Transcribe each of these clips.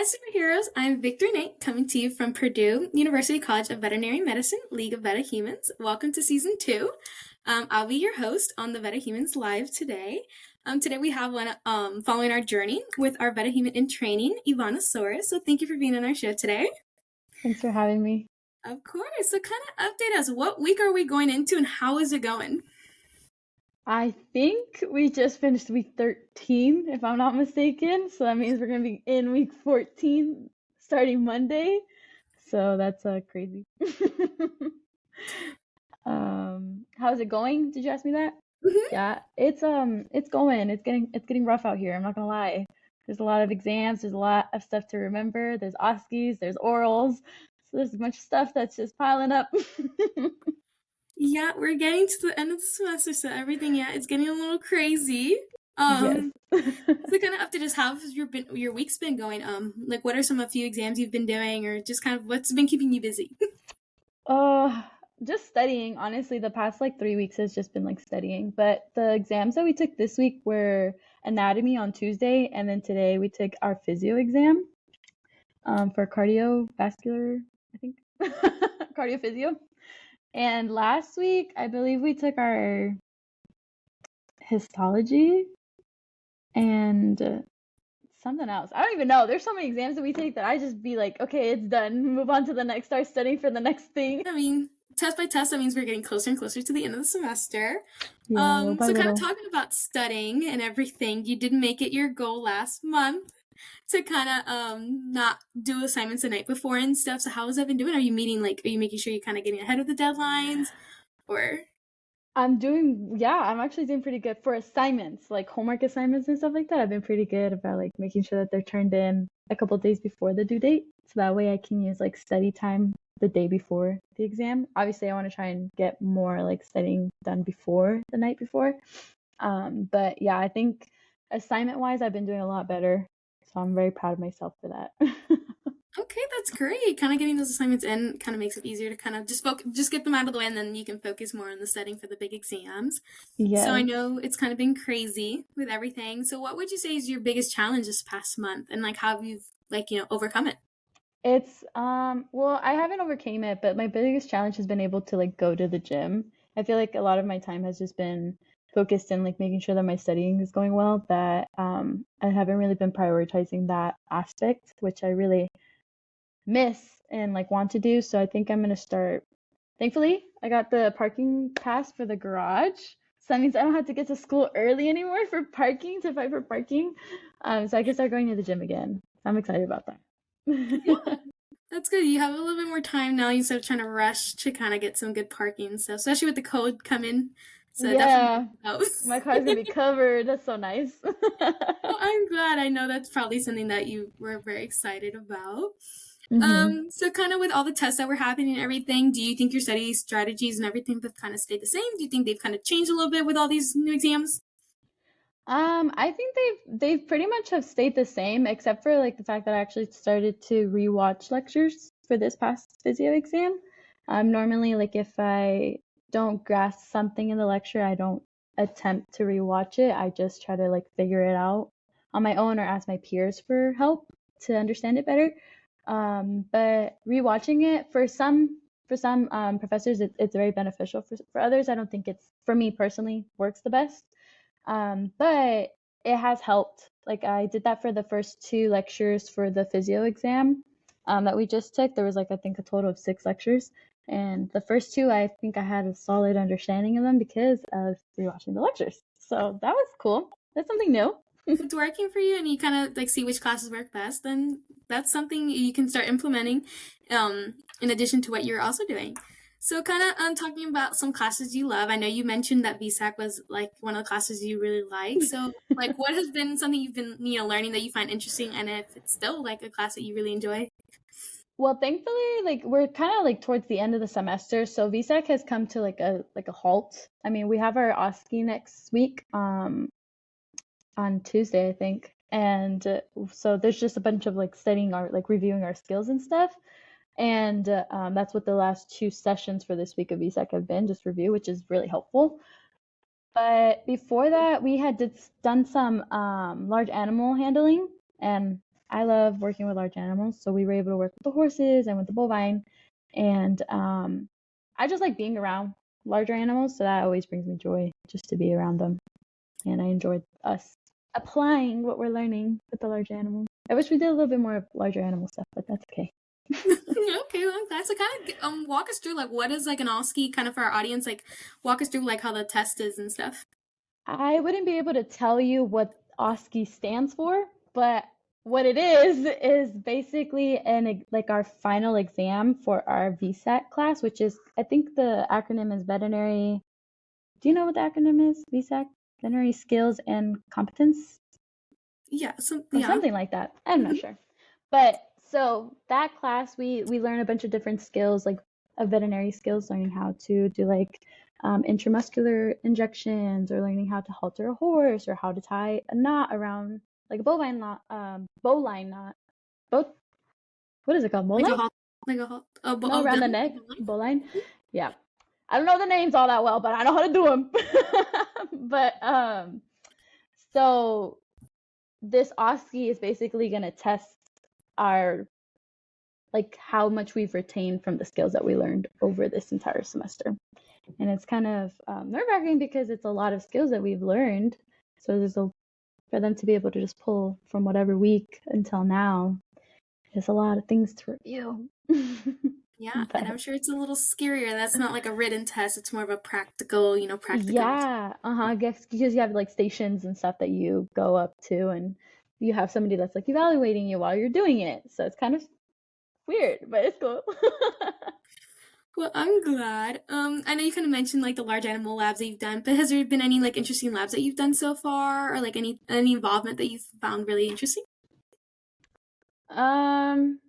superheroes. I'm Victor Nate, coming to you from Purdue University College of Veterinary Medicine, League of VetaHumanz. Welcome to Season 2. I'll be your host on the VetaHumanz Live today. Today we have one following our journey with our VetaHuman in training, IVANNASAURUS. So thank you for being on our show today. Thanks for having me. Of course. So kind of update us. What week are we going into and how is it going? I think we just finished week 13, if I'm not mistaken. So that means we're going to be in week 14 starting Monday. So that's crazy. How's it going? Did you ask me that? Mm-hmm. Yeah, it's going. It's getting rough out here. I'm not gonna lie. There's a lot of exams. There's a lot of stuff to remember. There's OSCEs. There's orals. So there's a bunch of stuff that's just piling up. Yeah, we're getting to the end of the semester, so everything, it's getting a little crazy. Yes. So kind of update us, how has your week's been going? Like, what are some of few exams you've been doing, or just kind of what's been keeping you busy? Just studying. Honestly, the past like 3 weeks has just been like studying. But the exams that we took this week were anatomy on Tuesday, and then today we took our physio exam for cardiovascular, I think, cardio physio. And last week, I believe we took our histology and something else. I don't even know. There's so many exams that we take that I just be like, okay, it's done. Move on to the next, start studying for the next thing. I mean, test by test, that means we're getting closer and closer to the end of the semester. Yeah, So kind of talking about studying and everything, you did make it your goal last month to kind of not do assignments the night before and stuff. So how has that been doing? Are you making sure you're kind of getting ahead of the deadlines, or? I'm actually doing pretty good for assignments, like homework assignments and stuff like that. I've been pretty good about like making sure that they're turned in a couple of days before the due date. So that way I can use like study time the day before the exam. Obviously I want to try and get more like studying done before the night before. But yeah, I think assignment wise I've been doing a lot better. So I'm very proud of myself for that. Okay, that's great. Kind of getting those assignments in kind of makes it easier to kind of just get them out of the way, and then you can focus more on the studying for the big exams. Yes. So I know it's kind of been crazy with everything. So what would you say is your biggest challenge this past month, and like how have you overcome it? It's well, I haven't overcame it, but my biggest challenge has been able to like go to the gym. I feel like a lot of my time has just been focused in like making sure that my studying is going well, that I haven't really been prioritizing that aspect, which I really miss and like want to do. So I think I'm gonna start. Thankfully, I got the parking pass for the garage. So that means I don't have to get to school early anymore to fight for parking. So I can start going to the gym again. I'm excited about that. Yeah, that's good. You have a little bit more time now instead of trying to rush to kind of get some good parking and stuff, especially with the code coming. So Yeah, definitely helps. my car's gonna be covered. That's so nice. Well, I'm glad. I know that's probably something that you were very excited about. So kind of with all the tests that were happening and everything, do you think your study strategies and everything have kind of stayed the same? Do you think they've kind of changed a little bit with all these new exams? I think they've pretty much have stayed the same, except for like the fact that I actually started to rewatch lectures for this past physio exam. Normally, like if I don't grasp something in the lecture, I don't attempt to rewatch it. I just try to like figure it out on my own or ask my peers for help to understand it better. But rewatching it for some professors, it's very beneficial. For others, I don't think it's, for me personally, works the best. But it has helped. Like I did that for the first 2 lectures for the physio exam that we just took. There was like I think a total of 6 lectures, and the first 2 I think I had a solid understanding of them because of rewatching the lectures. So that was cool. That's something new. If it's working for you and you kind of like see which classes work best, then that's something you can start implementing in addition to what you're also doing. So kind of talking about some classes you love. I know you mentioned that VSAC was like one of the classes you really like. So like what has been something you've been learning that you find interesting, and if it's still like a class that you really enjoy? Well, thankfully, like we're kind of like towards the end of the semester, so VSAC has come to like a halt. I mean, we have our OSCE next week on Tuesday, I think. And so there's just a bunch of like studying our like reviewing our skills and stuff. And that's what the last 2 sessions for this week of VSAC have been, just review, which is really helpful. But before that, we had done some large animal handling, and I love working with large animals, so we were able to work with the horses and with the bovine, and I just like being around larger animals, so that always brings me joy just to be around them, and I enjoyed us applying what we're learning with the large animals. I wish we did a little bit more of larger animal stuff, but that's okay. Okay, well, that's a kind of walk us through like what is like an OSCE kind of for our audience, like walk us through like how the test is and stuff. I wouldn't be able to tell you what OSCE stands for, but what it is basically like our final exam for our VSAT class, which is, I think the acronym is veterinary. Do you know what the acronym is? VSAT, veterinary skills and competence, Yeah, or yeah. something like that. I'm not sure. But so that class, we learn a bunch of different skills, like veterinary skills, learning how to do like intramuscular injections, or learning how to halter a horse, or how to tie a knot around like a bovine knot, bowline knot. Both, what is it called? Like a Bowline? halt, like a halt. No, around the neck. Them? Bowline. Yeah. I don't know the names all that well, but I know how to do them. But so this OSCE is basically going to test our, like, how much we've retained from the skills that we learned over this entire semester. And it's kind of nerve-wracking because it's a lot of skills that we've learned. So for them to be able to just pull from whatever week until now, there's a lot of things to review. Yeah, But and I'm sure it's a little scarier. That's not like a written test. It's more of a practical, practicum. yeah, I guess because you have like stations and stuff that you go up to, and you have somebody that's like evaluating you while you're doing it. So it's kind of weird, but it's cool. Well, I'm glad. I know you kind of mentioned like the large animal labs that you've done, but has there been any like interesting labs that you've done so far, or like any involvement that you've found really interesting? um,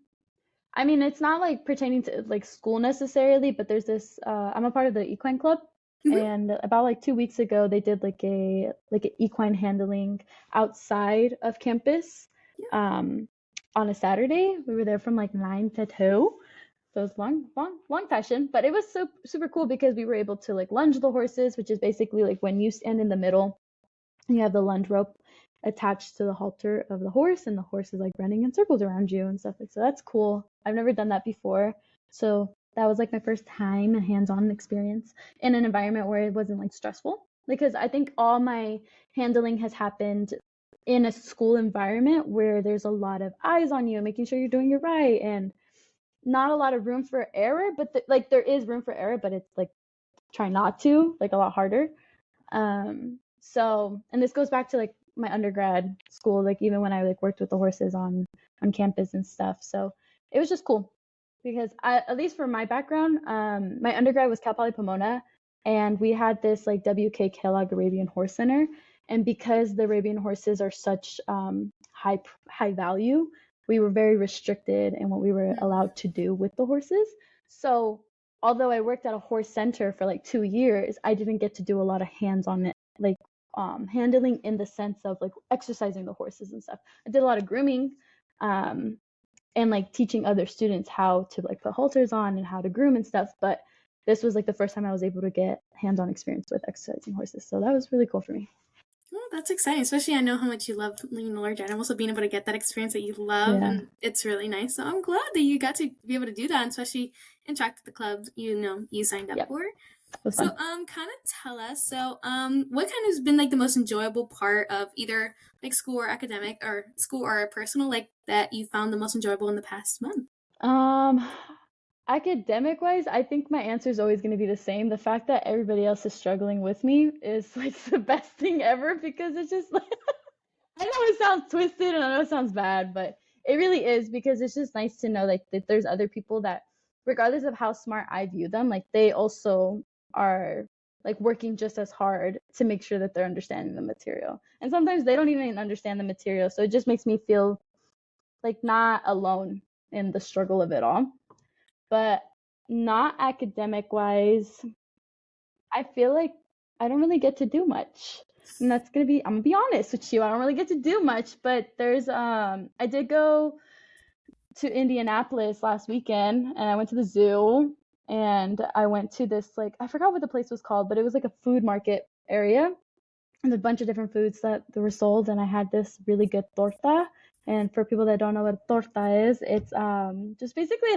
I mean, it's not like pertaining to like school necessarily, but there's this. I'm a part of the equine club, Hmm. and about like 2 weeks ago, they did like an equine handling outside of campus, Yeah. um, on a Saturday. We were there from like 9 to 2, so it was long session, but it was so super cool because we were able to like lunge the horses, which is basically like when you stand in the middle, you have the lunge rope attached to the halter of the horse, and the horse is like running in circles around you and stuff like so. That's cool. I've never done that before, so that was like my first time and hands-on experience in an environment where it wasn't like stressful, because I think all my handling has happened in a school environment where there's a lot of eyes on you, making sure you're doing it right, and not a lot of room for error. But like there is room for error, but it's like try not to, like a lot harder. So, and this goes back to like my undergrad school, like even when I like worked with the horses on campus and stuff. So it was just cool because at least for my background, my undergrad was Cal Poly Pomona, and we had this like WK Kellogg Arabian Horse Center. And because the Arabian horses are such high value, we were very restricted in what we were allowed to do with the horses. So although I worked at a horse center for like 2 years, I didn't get to do a lot of hands-on it, like handling in the sense of like exercising the horses and stuff. I did a lot of grooming, and like teaching other students how to like put halters on and how to groom and stuff. But this was like the first time I was able to get hands-on experience with exercising horses. So that was really cool for me. Well, that's exciting, especially I know how much you love large animals, so being able to get that experience that you love, Yeah, and it's really nice. So I'm glad that you got to be able to do that, and especially interact with the clubs you signed up yep, for. it was So fun. kind of tell us. So what kind of has been like the most enjoyable part of either like school or academic or school or personal, like that you found the most enjoyable in the past month? Um, Academic wise, I think my answer is always going to be the same. The fact that everybody else is struggling with me is like the best thing ever, because it's just like I know it sounds twisted and I know it sounds bad, but it really is, because it's just nice to know like that there's other people that, regardless of how smart I view them, like they also are like working just as hard to make sure that they're understanding the material. And sometimes they don't even understand the material, so it just makes me feel like not alone in the struggle of it all. But not academic wise, I feel like I don't really get to do much. And I'm gonna be honest with you. I don't really get to do much, but I did go to Indianapolis last weekend, and I went to the zoo, and I went to this, like, I forgot what the place was called, but it was like a food market area and a bunch of different foods that were sold, and I had this really good torta. And for people that don't know what torta is, it's just basically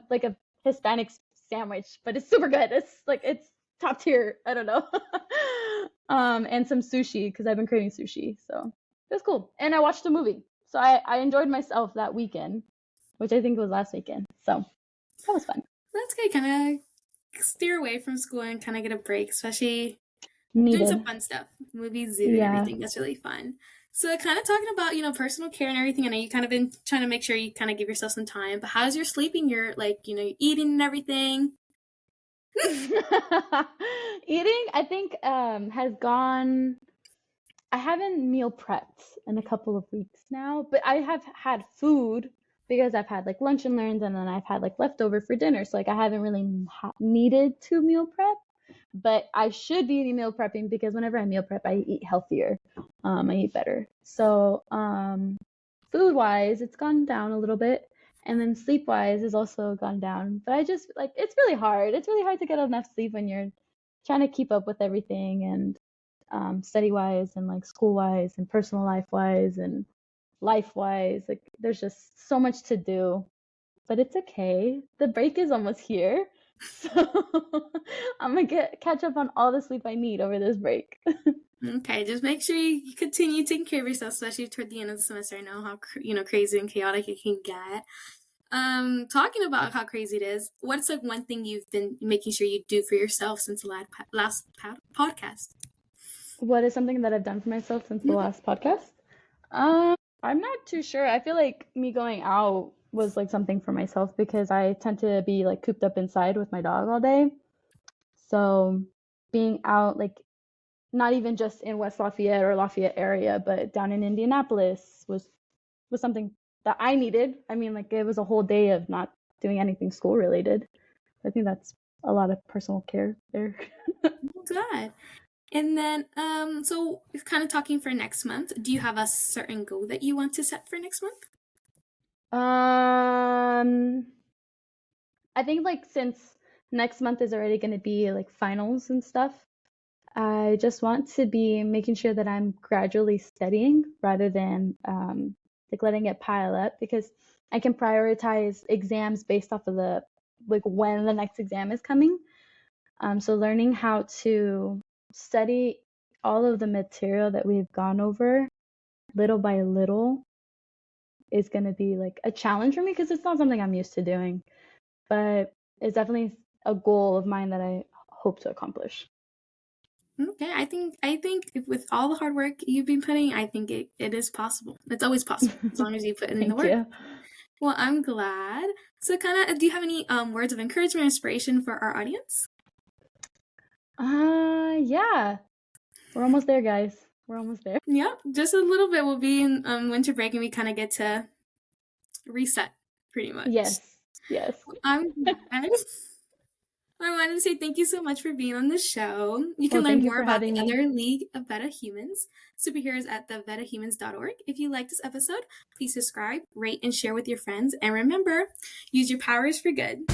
like a Hispanic sandwich, but it's super good. It's top tier. I don't know. And some sushi because I've been craving sushi, so it was cool. And I watched a movie, so I enjoyed myself that weekend, which I think was last weekend. So that was fun. That's good. Kind of steer away from school and kind of get a break, especially doing some Needed. fun stuff, movies, zoo, and Yeah. everything. That's really fun. So, kind of talking about personal care and everything. I know you kind of been trying to make sure you kind of give yourself some time. But how's your sleeping? Your eating and everything. Eating, I think, has gone. I haven't meal prepped in a couple of weeks now, but I have had food because I've had like lunch and learns, and then I've had like leftover for dinner. So like I haven't really needed to meal prep, but I should be meal prepping because whenever I meal prep, I eat healthier. I eat better. So food wise, it's gone down a little bit. And then sleep wise has also gone down. But I just like it's really hard. It's really hard to get enough sleep when you're trying to keep up with everything and study wise and like school wise and personal life wise and life wise. Like there's just so much to do. But it's okay. The break is almost here. So I'm gonna catch up on all the sleep I need over this break. Okay, just make sure you continue taking care of yourself, especially toward the end of the semester. I know how crazy and chaotic it can get. Talking about how crazy it is, what's like one thing you've been making sure you do for yourself since the last podcast? What is something that I've done for myself since the last podcast? I'm not too sure. I feel like me going out was like something for myself because I tend to be like cooped up inside with my dog all day. So being out, like not even just in West Lafayette or Lafayette area, but down in Indianapolis was something that I needed. I mean, like it was a whole day of not doing anything school related. I think that's a lot of personal care there. Good. And then, so kind of talking for next month, do you have a certain goal that you want to set for next month? I think like since next month is already going to be like finals and stuff, I just want to be making sure that I'm gradually studying rather than like letting it pile up because I can prioritize exams based off of the like when the next exam is coming. So learning how to study all of the material that we've gone over little by little is going to be like a challenge for me because it's not something I'm used to doing, but it's definitely a goal of mine that I hope to accomplish. Okay, I think with all the hard work you've been putting, I think it is possible. It's always possible as long as you put in the Thank work. you. Well, I'm glad. So, kind of, do you have any words of encouragement or inspiration for our audience? Yeah. We're almost there, guys. We're almost there. Yep, just a little bit. We'll be in winter break and we kind of get to reset pretty much. Yes. I'm glad. I wanted to say thank you so much for being on the show. You can learn thank you more for about the having me. other League of VetaHumanz superheroes at the VetaHumanz.org. If you like this episode, please subscribe, rate, and share with your friends. And remember, use your powers for good.